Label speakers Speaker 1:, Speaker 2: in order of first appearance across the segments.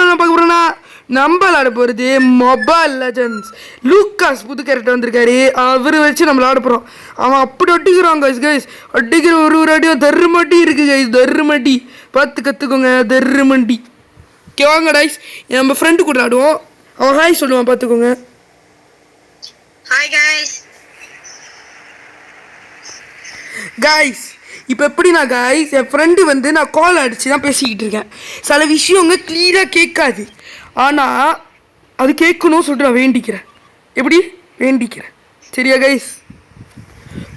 Speaker 1: வீடியோவில் பார்க்க போகிறோன்னா நம்ம விளாட போகிறது மொபைல் லெஜண்ட்ஸ். லூக்காஸ் புது கேரக்டர் வந்திருக்காரு, அவர் வச்சு நம்ம விளாட போகிறோம். அவன் அப்படி அடிக்கிறான் கைஸ். அடிக்கிற ஒரு அடியும் தர்மட்டி இருக்குது கைஸ், தர்மட்டி பார்த்து கற்றுக்கோங்க, தர்மண்டி. ஓகே வாங்க கைஸ், நம்ம ஃப்ரெண்டு கூட விளாடுவோம். அவன் ஹாய் சொல்லுவான், பார்த்துக்கோங்க.
Speaker 2: ஹாய்
Speaker 1: கைஸ் இப்போ எப்படின்னா கைஸ், என் ஃப்ரெண்டு வந்து நான் கால் அடித்து தான் பேசிக்கிட்டு இருக்கேன். சில விஷயங்க கிளியராக கேட்காது, ஆனால் அது கேட்கணும்னு சொல்லிட்டு நான் வேண்டிக்கிறேன். எப்படி வேண்டிக்கிறேன், சரியா கைஸ்?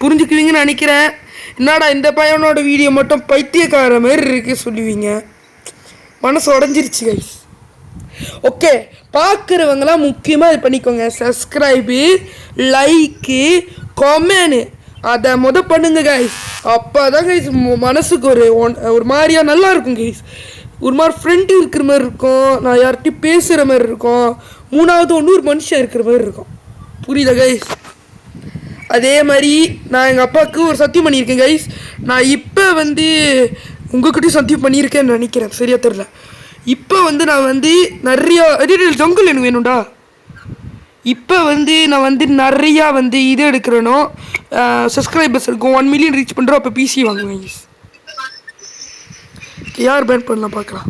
Speaker 1: புரிஞ்சுக்குவீங்கன்னு நினைக்கிறேன். என்னடா இந்த பையனோட வீடியோ மட்டும் பைத்தியக்கார மாதிரி இருக்கு சொல்லுவீங்க, மனசு உடஞ்சிருச்சு கைஸ். ஓகே, பார்க்குறவங்களாம் முக்கியமாக இது பண்ணிக்கோங்க. சப்ஸ்கிரைபு, லைக்கு, கமெண்ட் அதை பண்ணுங்க கைஸ். அப்போ தான் கைஸ் மனசுக்கு ஒரு மாதிரியா நல்லா இருக்கும் கைஸ். ஒரு மாதிரி ஃப்ரெண்டு இருக்கிற மாதிரி இருக்கும், நான் யார்கிட்டையும் பேசுகிற மாதிரி இருக்கும், மூணாவது ஒரு மனுஷன் இருக்கிற மாதிரி இருக்கும். புரியுதா கைஸ்? அதே மாதிரி நான் எங்கள் அப்பாவுக்கு ஒரு சத்தியம் பண்ணியிருக்கேன் கைஸ். நான் இப்போ வந்து உங்கள்கிட்டையும் சத்தியம் பண்ணியிருக்கேன்னு நினைக்கிறேன், சரியா தெரில. இப்போ வந்து நான் வந்து நிறையா ஜங்குள் எனக்கு வேணும்டா. இப்போ வந்து நான் வந்து நிறையா வந்து இது எடுக்கிறேனோ, சப்ஸ்கிரைபர்ஸ் இருக்கும். 1 மில்லியன் ரீச் பண்ணுறோம், அப்போ பிசி வாங்குவேன் கைஸ். யார் பேன் பண்ணலாம் பார்க்கலாம்.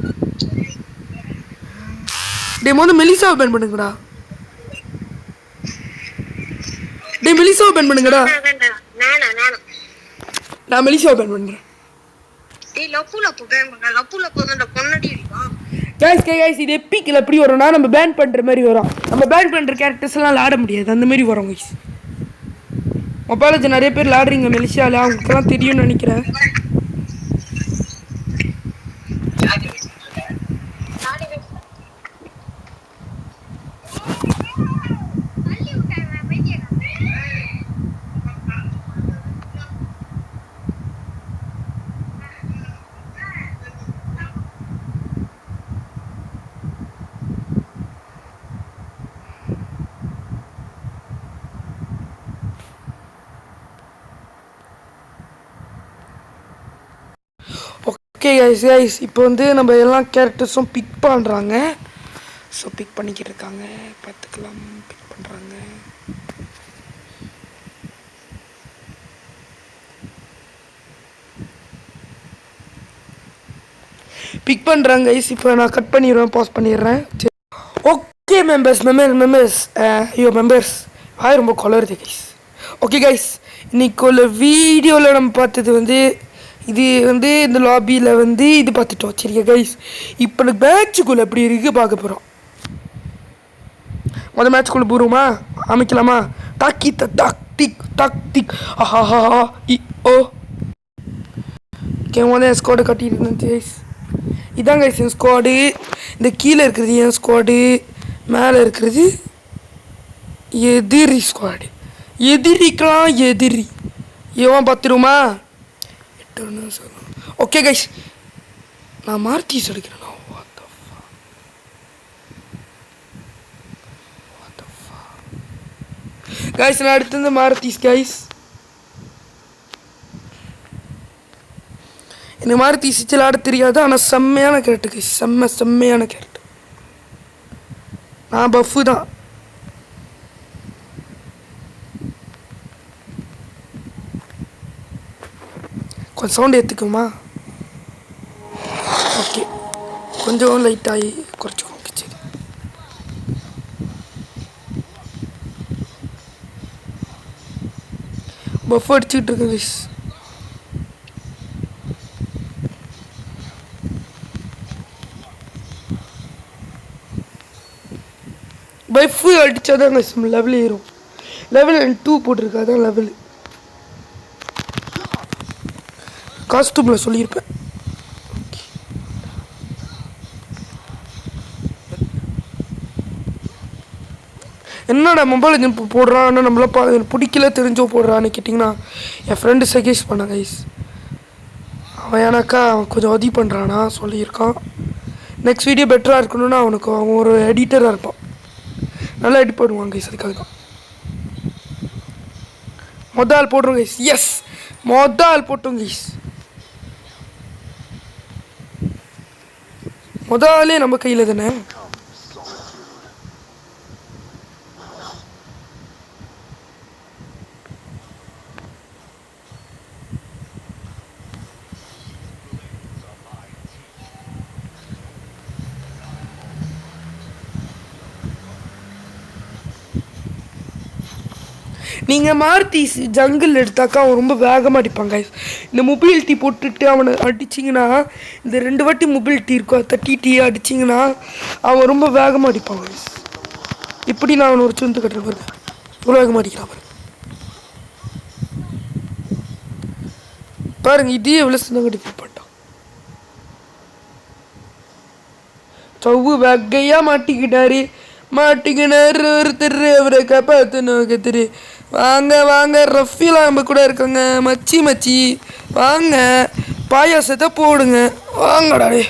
Speaker 1: டே மெலிசாவை பேன் பண்ணுங்கடா. மெலிசாவை பேன் பண்ணுங்கடா. நான் மெலிசாவை பேன் பண்ணுறேன். கைஸ் இது எப்பிக்கில் எப்படி வரும்னா, நம்ம பேன் பண்ணுற மாதிரி வரும். நம்ம பேன் பண்ணுற கேரக்டர்ஸ் எல்லாம் விளாட முடியாது, அந்த மாதிரி வரும் கைஸ். மொபைலில் நிறைய பேர் விளாடுறீங்க மெலிஷியாவில், அவங்களுக்கெல்லாம் தெரியும்னு நினைக்கிறேன். ஓகே கைஸ் இப்போ வந்து நம்ம எல்லா கேரக்டர்ஸும் பிக் பண்ணுறாங்க. ஸோ பிக் பண்ணிக்கிட்டு இருக்காங்க, பார்த்துக்கலாம். பிக் பண்ணுறாங்க. பிக் பண்ணுறாங்க கைஸ். இப்போ நான் கட் பண்ணிடுவேன், பாஸ் பண்ணிடுறேன். சரி ஓகே மெம்பர்ஸ் ஐயோ மெம்பர்ஸ் வாய் ரொம்ப கொலருது கைஸ். ஓகே கைஸ், இன்னைக்கு உள்ள வீடியோவில் நம்ம பார்த்தது வந்து இது வந்து இந்த லாபியில் வந்து இது பார்த்துட்டோம், சரியா கைஸ்? இப்போ எனக்கு மேட்சுக்குள்ளே எப்படி இருக்குது பார்க்க போகிறோம். மேட்சுக்குள்ளே போகிறோமா, அமைக்கலாமா? டாக்கி டாக்டிக் ஆஹா ஓ ஓகே. என் ஸ்குவாடு கட்டிட்டு கைஸ். இதான் கைஸ் என் ஸ்குவாடு. இந்த கீழே இருக்கிறது என் ஸ்குவாடு, மேலே இருக்கிறது எதிரி ஸ்குவாடு. எதிரிக்கலாம் எதிரி ஏன் பார்த்துருமா? ஓகே கைஸ், நான் மார்த்தீஸ் எடுக்கிறேன். கைஸ் நான் அடுத்தது மாருத்தீஸ் கைஸ். எனக்கு மாருத்தீஸ் விளாட தெரியாது, ஆனால் செம்மையான கேரக்டர் கைஸ், செம்மையான கேரக்டர். நான் பஃபு தான். கொஞ்சம் சவுண்ட் ஏற்றுக்குமா? ஓகே, கொஞ்சம் லைட்டாகி குறைச்சிக்கோங்க. சரி பஃப் அடிச்சுக்கிட்டு இருக்கு கைஸ். பஃப் அடித்தாதான் கைஸ் லெவல் ஏறும். லெவல் 2 போட்டிருக்கு, அதான் லெவல். காஸ்டியூமில் சொல்லியிருப்பேன். என்னடா மொபைல் போடுறான்னு நம்மளாம் பிடிக்கல தெரிஞ்சோ போடுறான்னு கேட்டிங்கன்னா, என் ஃப்ரெண்டு சஜெஸ்ட் பண்ணான் கைஸ். அவன் எனக்கா கொஞ்சம் உதவி பண்ணுறானா சொல்லியிருக்கான். நெக்ஸ்ட் வீடியோ பெட்டராக இருக்கணும்னா அவன் ஒரு எடிட்டராக இருப்பான், நல்லா எடிட் பண்ணுவாங்க கைஸ். அதுக்காக தான் மொதல் போட்டுருங்க கைஸ். எஸ், மொதல் போட்டோம் கைஸ். முதலே நம்ம கையில் தானே. நீங்கள் மாருதி ஜங்கிள் எடுத்தாக்கா அவன் ரொம்ப வேகமாக அடிப்பாங்க. இந்த மொபிலிட்டி போட்டுட்டு அவனை அடிச்சிங்கன்னா, இந்த 2 வாட்டி மொபிலிட்டி இருக்கும் தட்டிட்டு அடிச்சிங்கன்னா அவன் ரொம்ப வேகமாக அடிப்பாங்க. இப்படி நான் அவனை ஒரு சுந்து கட்டுற பாருங்க, இவ்வளோ வேகமாக அடிக்கிறான் பாருங்க. இதே எவ்வளோ சின்னங்க டிஃபீட் பண்ணிட்டான். சவ்வு வகையாக மாட்டிக்கினாரு ஒருத்தர், அவரை காப்பாற்றணும் கத்திரி. வாங்க வாங்க, ரஃபிலாம் நம்ம கூட இருக்காங்க. மச்சி வாங்க, பாயாசத்தை போடுங்க, வாங்கடாடே.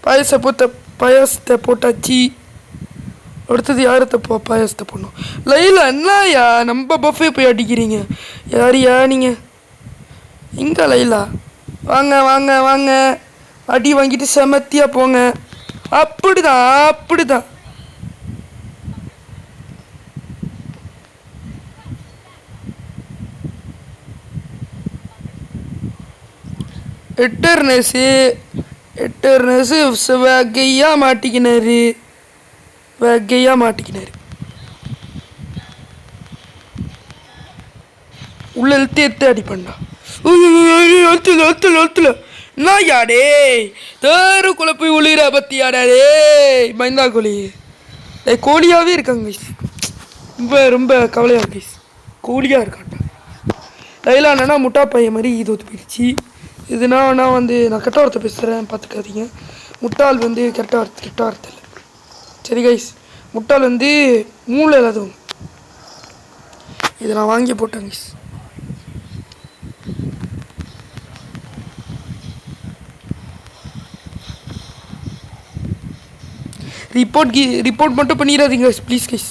Speaker 1: பாயாசத்தை போட்டாச்சு. அடுத்தது யாரத்தை பாயாசத்தை போடணும்? லைலா என்னயா நம்ம பஃபே போய் அடிக்கிறீங்க? யாரையா நீங்கள்? இங்கே லைலா, வாங்க வாங்க வாங்க, அடி வாங்கிட்டு செமத்தியாக போங்க. அப்படிதான். எட்டர்னஸு வகையாக மாட்டிக்கினாரு. உள்ள எடுத்து அடி பண்ணா. அழுத்துல நான் யாடே தேருக்குள்ள போய் ஒளிர பத்தி யாடாடே பயந்தா கோழி. கோழியாகவே இருக்காங்க கைஸ். ரொம்ப கவலையாக கைஸ், கோழியாக இருக்காண்டா. லைலா என்னன்னா முட்டா பையன் மாதிரி இது ஒத்து போயிடுச்சு. இதுனா நான் நான் கெட்ட வார்த்தை பேசுகிறேன், பார்த்துக்காதீங்க. முட்டாள் கெட்ட வார்த்தை இல்லை. சரி கைஸ், முட்டாள் மூளை இல்லாதவங்க. இதை நான் வாங்கி போட்டேன் கைஸ். ரிப்போர்ட் மட்டும் பண்ணிடாதீங்க ப்ளீஸ் கைஸ்.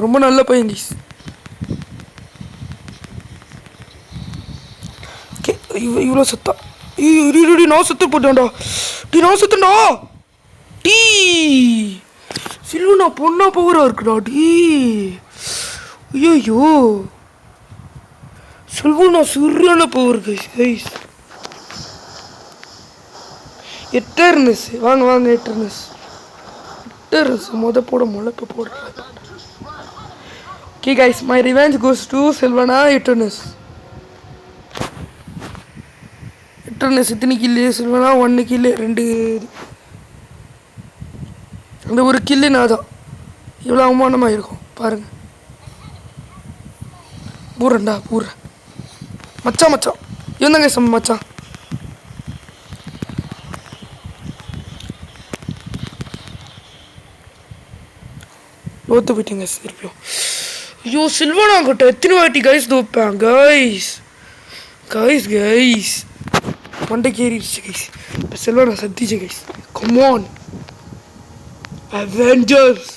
Speaker 1: ரொம்ப நல்ல பையன் கைஸ். இவ்வளோ சத்தா நான் சத்து போட்டேன்டா. நான் சத்துடா. சில்லுண்ணா பொண்ணா பவராக இருக்குடா. ஐயோ சொல்லுண்ணா சுருளான பவர் கைஸ். எட்டர்னஸ் வாங்க எட்டர்னஸ் போட முளைப்பு போடுறேன். Okay guys, my revenge goes to செல்வனா எட்டர்னஸ். எத்தனை கில்லு செல்வனா? 1 கில்லு 2. அந்த ஒரு கில்லு நான் தான். இவ்வளோ அவமானமாக இருக்கும் பாருங்க. பூரண்டா மச்சான் இவன் தாங்க சம் மச்சான். தோத்து போயிட்டீங்க திருப்பியும். ஐயோ சில்வனா கிட்ட எத்தனை வாட்டி கைஸ் தோப்பேன் கைஸ் மண்டைக்கு ஏறிடுச்சு கைஸ். இப்போ சில்வனா சத்திச்சு கைஸ். Come on Avengers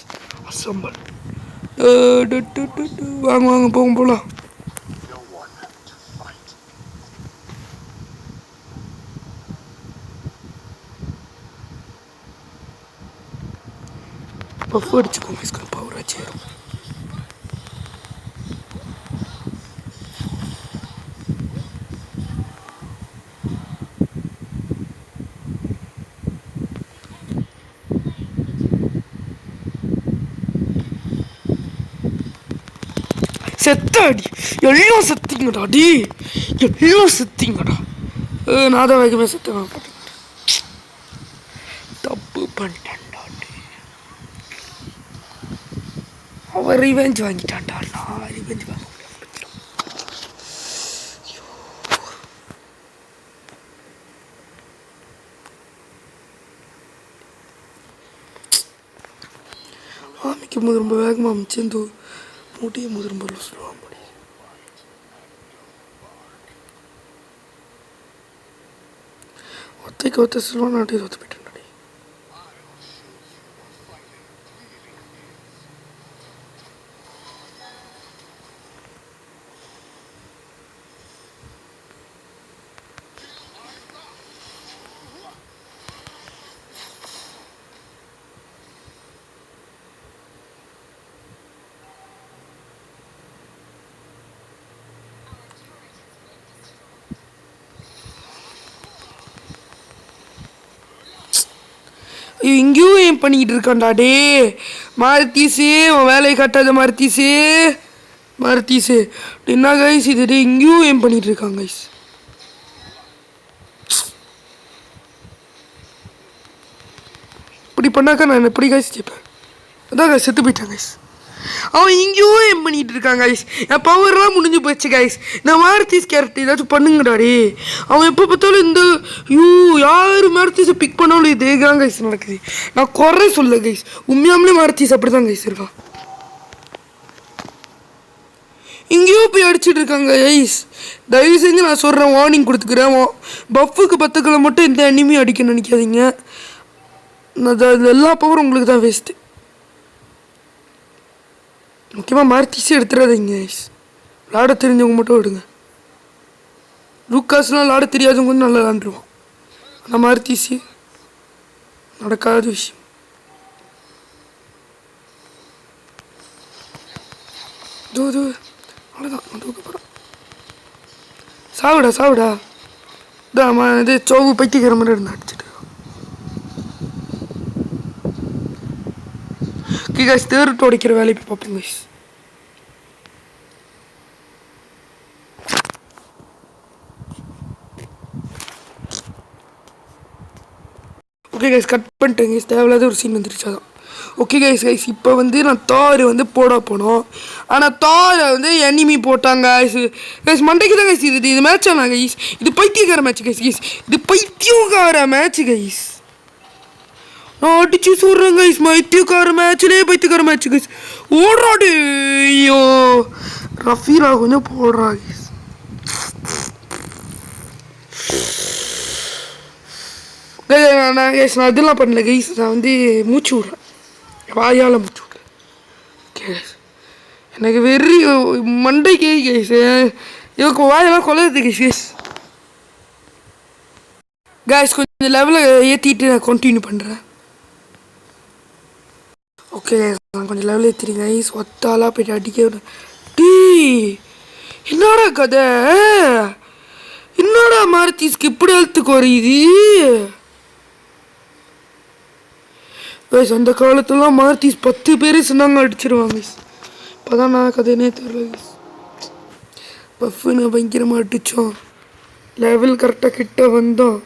Speaker 1: assemble. வாங்க போகலாம். பஃப் அடிச்சுக்கோங்க கைஸ், பவர் ஆச்சு. செத்தாடி எல்லாம் செத்திங்கடா. எல்லாம் செத்திங்கடா. நான் தான் வேகமே செத்தேன். தப்பு பண்ணிட்டேன்டா. அவன் ரிவெஞ்ச் வாங்கிட்டான்டா. நான் ரிவெஞ்ச் வாங்க ஆமிக்கும் போது ரொம்ப வேகமாக அமைச்சு மூட்டையும் போது ரொம்ப ஸ்லோவாக முடியும். ஒத்த ஸ்லோவாக நாட்டை ஒத்து போயிட்டேன். இங்கேயும் ஏன் பண்ணிக்கிட்டு இருக்கான்டா டே மாருத்தீஸு உன் வேலையை காட்டாத மாருத்தீஸு மாருத்தீஸு என்ன கைஸ் இது டே இங்கேயும் ஏன் பண்ணிகிட்டு இருக்காங்க கைஸ் இப்படி பண்ணாக்கா நான் எப்படி கைஸ் ஜெயிப்பேன் அதான் கைஸ் செத்து போயிட்டேன் கைஸ் அவன் இங்கேயும் ஏன் பண்ணிகிட்டு இருக்கான் கைஸ் என் பவர்லாம் முடிஞ்சு போச்சு கைஸ் நான் மாருத்தீஸ் கேரக்டர் ஏதாச்சும் பண்ணுங்கடாடி அவன் எப்போ பார்த்தாலும் இந்த யார் மாருத்தீஸை பிக் பண்ணாலும் இதே தான் கைஸ் நடக்குது நான் குறை சொல்ல கைஸ் உண்மையாமலே மாருத்தீஸ் அப்படி தான் கைஸ் இருக்கான் இங்கேயோ போய் அடிச்சுட்டு இருக்காங்க கைஸ் தயவு செஞ்சு நான் சொல்கிறேன் வார்னிங் கொடுத்துக்கிறேன் பஃப்புக்கு 10 கிலோ மட்டும் இந்த அனிமையும் அடிக்க நினைக்காதீங்க அது எல்லா பவரும் உங்களுக்கு தான் வேஸ்ட்டு முக்கியமாக மாருத்தீஸே எடுத்துடாதீங்க கைஸ் விளாட தெரிஞ்சவங்க மட்டும் விடுங்க லூக்காஸ்லாம் விளாட தெரியாதவங்க வந்து நல்லா விளாண்டுருவான் ஆனால் மாருத்தீஸு நடக்காத விஷயம் அவ்வளோதான் நான் தூக்க போகிறேன் சாவிடா இதாம்மா இது சோவு பைத்தியக்கிற மாதிரி இருந்தா அடிச்சுட்டு கைஸ் தேர்ட்டு உடைக்கிற வேலையை போய் பார்ப்போம் கைஸ் ஓகே கைஸ் கட் பண்ணிட்டேன் கைஸ் தேவையில்லாத ஒரு சீன் வந்துருச்சு அதான் ஓகே கைஸ் இப்போ வந்து நான் தார் வந்து போட போனோம் ஆனால் தாரை வந்து எனிமி போட்டாங்க கைஸ் மண்டைக்கு தான் கைஸ் இது மேட்ச் ஆனா கைஸ் இது பைத்தியக்கார மேட்ச் கைஸ் இது பைத்தியக்கார மேட்ச் கைஸ் நான் அடிச்சு சொல்கிறேன் கைஸ் பைத்தியக்கார மேட்ச் கைஸ் ஓடுறாடு ஐயோ ரஃபீரா கொஞ்சம் போடுறா கைஸ் நான் இதெல்லாம் பண்ணல கைஸ் நான் வந்து மூச்சு விட்றேன் வாயால் மூச்சு விட்றேன் கைஸ் எனக்கு வெறி மண்டைக்கு கைஸ் எனக்கு வாயெல்லாம் கொலையுது கைஸ் கொஞ்சம் லெவலை ஏற்றிட்டு நான் கண்டினியூ பண்ணுறேன் ஓகே நான் கொஞ்சம் லெவல் ஏற்றிடுங்க கைஸ் ஒத்தாலாக போய்ட்டு அடிக்க டீ என்னடா கதை என்னடா மாருத்தீஸ்க்கு இப்படி எழுத்துக்கு வருது கைஸ் அந்த காலத்துலாம் மாருத்தீஸ் 10 பேர் சொன்னாங்க அடிச்சிருவாங்க கைஸ் இப்போதான் நான் கதைனே தெரியல கைஸ் பஃப்னு பயங்கரமாக அடித்தோம் லெவல் கரெக்டாக கிட்ட வந்தோம்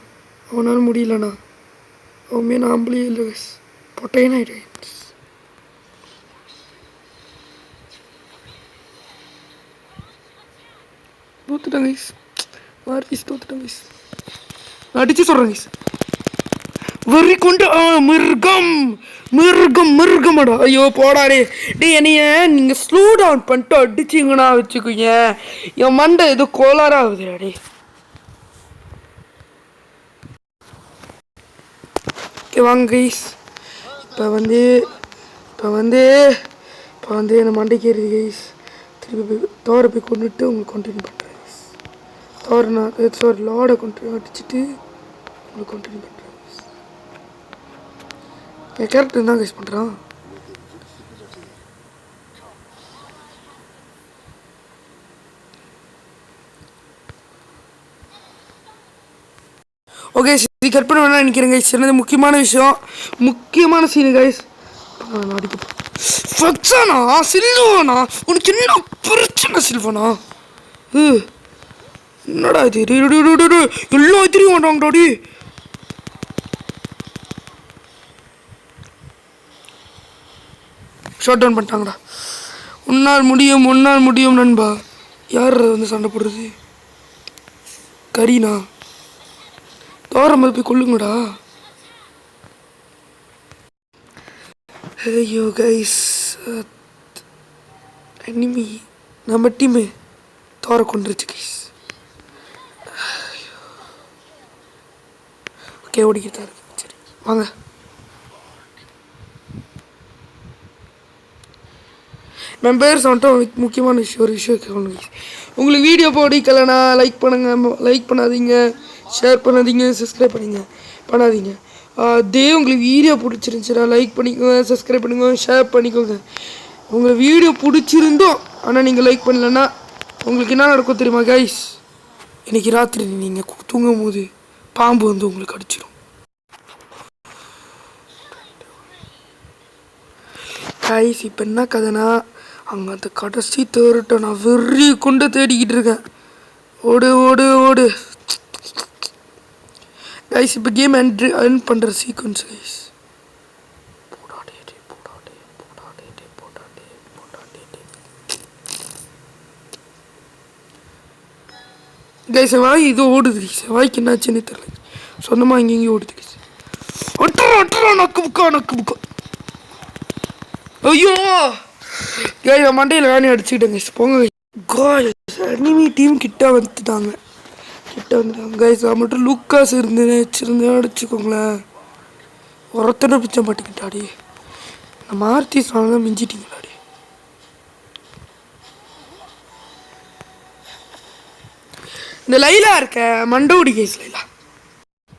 Speaker 1: அவனால் முடியலண்ணா அவன் நாம்பளே இல்லை கைஸ் பொட்டையன் ஆகிட்டேன் தோத்துட்டேன் கைஸ் மாருத்தீஸ் தோத்துட்டேன் கைஸ் நான் அடிச்சு சொல்கிறேன் கைஸ் வெறி கொண்டு மிருகமாடா ஐயோ போடாடே டே என்னைய நீங்கள் ஸ்லோ டவுன் பண்ணிட்டு அடிச்சிங்கன்னா வச்சுக்கோங்க என் மண்டை ஏதோ கோளாறாக ஆகுதுடா டே ஓகே வாங்க கைஸ் இப்போ வந்து என்ன மண்டைக்கு ஏறுது கைஸ் திருப்பி போய் தோரை போய் கொண்டுட்டு உங்களுக்கு கண்டினியூ பண்ணுறேன் கைஸ் லாடை கொண்டு அடிச்சுட்டு உங்களுக்கு கண்டினியூ பண்ணுறேன் என் கேரக்டர் தான் கைஸ் பண்ணுறான் ஓகே இது கட் பண்ண வேணாம் நினைக்கிறேன் கைஸ் என்னது முக்கியமான சீனு கைஸ் நான் அடிக்க ஃபக்ஸானா சில்வானா உனக்கு என்ன பிரச்சனை சில்வானா என்னடா இது எல்லாம் எதிரியும் வேண்டாங்கடாடி ஷார்ட் டவுன் பண்ணிட்டாங்கடா உன்னால் முடியும் நண்பா யார் வந்து சண்டை போடுறது கரீனா தோரமல் போய் கொள்ளுங்கடா ஐயோ கைஸ் எனிமி நம்ம டீமு தோரை கொண்டுருச்சு கைஸ் ஓகே ஓடிக்கிட்டு தான் இருக்கு சரி வாங்க மெம்பர்ஸ் வந்துட்டு முக்கியமான ஒரு விஷயம் கேட்கணும் உங்களுக்கு வீடியோ பிடிக்கலனா லைக் பண்ணாதீங்க ஷேர் பண்ணாதீங்க சப்ஸ்கிரைப் பண்ணாதீங்க அதே உங்களுக்கு வீடியோ பிடிச்சிருந்துச்சுன்னா லைக் பண்ணிக்கோங்க சப்ஸ்கிரைப் பண்ணிக்கோங்க ஷேர் பண்ணிக்கோங்க உங்களுக்கு வீடியோ பிடிச்சிருந்தோம் ஆனால் நீங்கள் லைக் பண்ணலன்னா உங்களுக்கு என்ன நடக்கும் தெரியுமா கைஸ் இன்றைக்கி ராத்திரி நீங்கள் தூங்கும் போது பாம்பு வந்து உங்களுக்கு அடிச்சிடும் கைஸ் இப்போ என்ன கதைனா அங்கே அந்த கடைசி தேர்ட்டை நான் வெறி கொண்டு தேடிக்கிட்டு இருக்கேன். ஓடு ஓடு ஓடு கைஸ். இப்போ கேம் எர்ன் பண்ணுற சீக்வன்ஸ் கைஸ். கைஸ் செவ்வாய் இது ஓடுது. செவ்வாய்க்கு என்னாச்சுன்னு தெரியல, சொந்தமாக இங்கேயும் ஓடுது கைஸ். ஒட்டுறா நக்கு புக்கா. ஐயோ கைஸ் மண்டையில் வேணி அடிச்சுக்கிட்டேன் கைஸ். போங்க கைஸ். அனிமி டீம் கிட்ட வந்துட்டாங்க கைஸ். நான் மட்டும் லூக்காஸ் வச்சுருந்தேன் அடிச்சுக்கோங்களேன். ஒருத்தனை பிச்சை மாட்டிக்கிட்டாடி. நான் மார்த்திஸ்னால தான் மிஞ்சிட்டீங்களாடி. இந்த லைலா இருக்க மண்டோடி கைஸ் லைலா.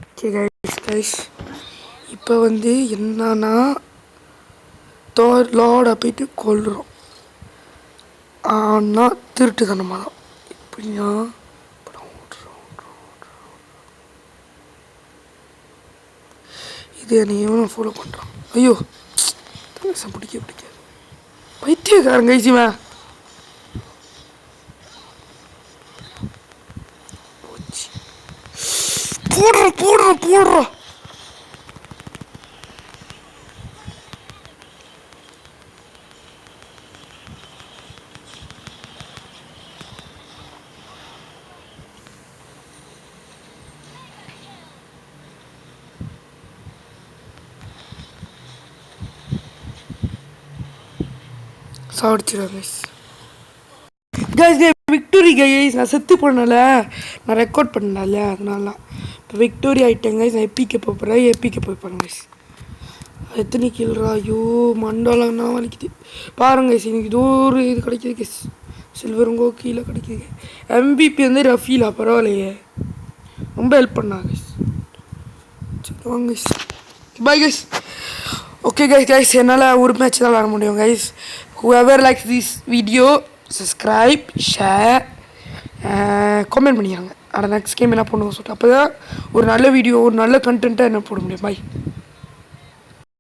Speaker 1: ஓகே கைஸ் இப்போ வந்து என்னன்னா லார்டை போயிட்டு கொல்றோம். ஆனால் திருட்டுத்தனமாக தான். எப்படின்னா இது என்னை எவனும் ஃபாலோ பண்ணுறான். ஐயோ பிடிக்காது பைத்தியக்காரன் கைசிவன். போடுறோம் சாடிச்சிடும் கைஸ். Victory guys. நான் செத்து போனால நான் ரெக்கார்ட் பண்ணல, அதனால இப்போ விக்டோரி ஆகிட்டேன் கைஸ். நான் எப்பிக்க போகிறேன். எப்பிக்க போய்ப்பாங்க கைஸ். எத்தனை கீழ்றா. ஐயோ மண்டலம்னா வலிக்குது பாருங்க கைஸ். எனக்கு இதோ ஒரு இது கிடைக்கிது கைஸ். சில்வருங்கோ கீழே கிடைக்கிது. MVP வந்து ரஃபீலா, பரவாயில்லையே, ரொம்ப ஹெல்ப் பண்ணாங்க கைஸ். சரி வாங்க guys, bye guys. Okay guys என்னால் ஒரு மேட்ச் தான் விளாட முடியும் guys. whoever likes this video subscribe share comment பண்ணிடுறாங்க. ஆனால் நெக்ஸ்ட் கேம் என்ன பண்ணுவோம் சொல்லிட்டு அப்போ தான் ஒரு நல்ல வீடியோ ஒரு நல்ல கண்டென்ட்டாக என்ன போட முடியும். பாய்.